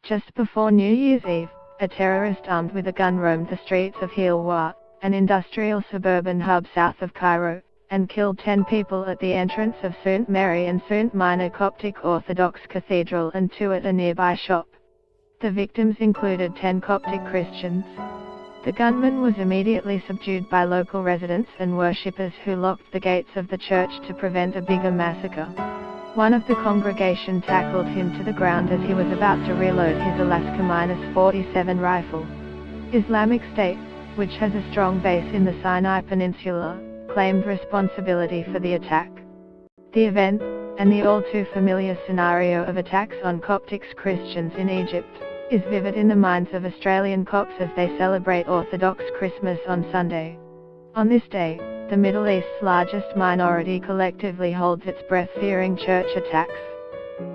Just before New Year's Eve, a terrorist armed with a gun roamed the streets of Hilwa, an industrial suburban hub south of Cairo, and killed 10 people at the entrance of St. Mary and St. Minor Coptic Orthodox Cathedral and 2 at a nearby shop. The victims included 10 Coptic Christians. The gunman was immediately subdued by local residents and worshippers who locked the gates of the church to prevent a bigger massacre. One of the congregation tackled him to the ground as he was about to reload his Alaska-47 rifle. Islamic State, which has a strong base in the Sinai Peninsula, claimed responsibility for the attack. The event, and the all-too-familiar scenario of attacks on Coptic Christians in Egypt, is vivid in the minds of Australian Copts as they celebrate Orthodox Christmas on Sunday. On this day, the Middle East's largest minority collectively holds its breath fearing church attacks.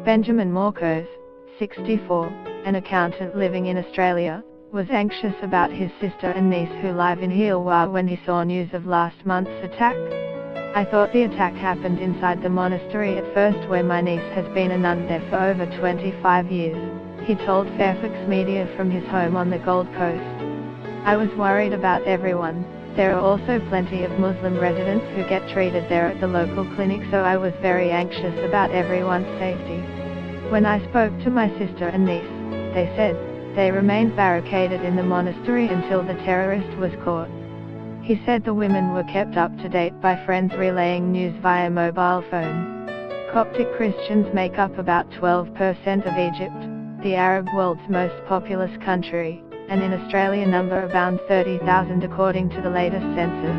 Benjamin Morcos, 64, an accountant living in Australia, was anxious about his sister and niece who live in Hilwa when he saw news of last month's attack. "I thought the attack happened inside the monastery at first where my niece has been a nun there for over 25 years, he told Fairfax Media from his home on the Gold Coast. "I was worried about everyone. There are also plenty of Muslim residents who get treated there at the local clinic, so I was very anxious about everyone's safety. When I spoke to my sister and niece, they said, they remained barricaded in the monastery until the terrorist was caught." He said the women were kept up to date by friends relaying news via mobile phone. Coptic Christians make up about 12% of Egypt, the Arab world's most populous country, and in Australia number around 30,000 according to the latest census.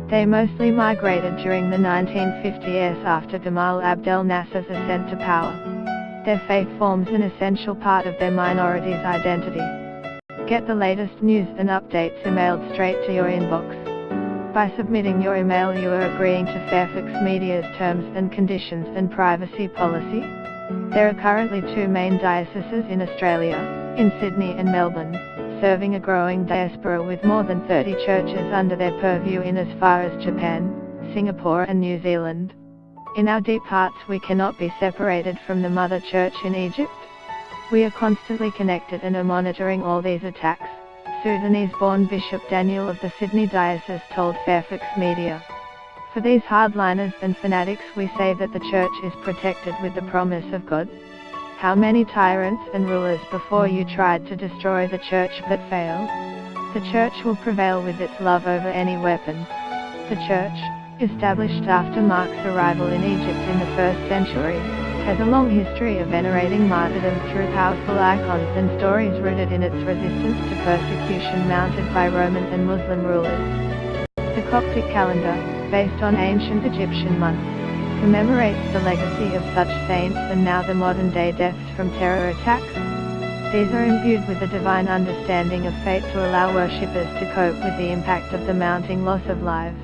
They mostly migrated during the 1950s after Gamal Abdel Nasser's ascent to power. Their faith forms an essential part of their minority's identity. Get the latest news and updates emailed straight to your inbox. By submitting your email, you are agreeing to Fairfax Media's terms and conditions and privacy policy. There are currently 2 main dioceses in Australia, in Sydney and Melbourne, serving a growing diaspora with more than 30 churches under their purview in as far as Japan, Singapore and New Zealand. In our deep hearts we cannot be separated from the Mother Church in Egypt. We are constantly connected and are monitoring all these attacks, Sudanese-born Bishop Daniel of the Sydney Diocese told Fairfax Media. "For these hardliners and fanatics we say that the church is protected with the promise of God. How many tyrants and rulers before you tried to destroy the church but failed? The church will prevail with its love over any weapon." The church, established after Mark's arrival in Egypt in the 1st century, has a long history of venerating martyrdom through powerful icons and stories rooted in its resistance to persecution mounted by Roman and Muslim rulers. The Coptic calendar, based on ancient Egyptian months, commemorates the legacy of such saints and now the modern-day deaths from terror attacks. These are imbued with a divine understanding of fate to allow worshippers to cope with the impact of the mounting loss of lives.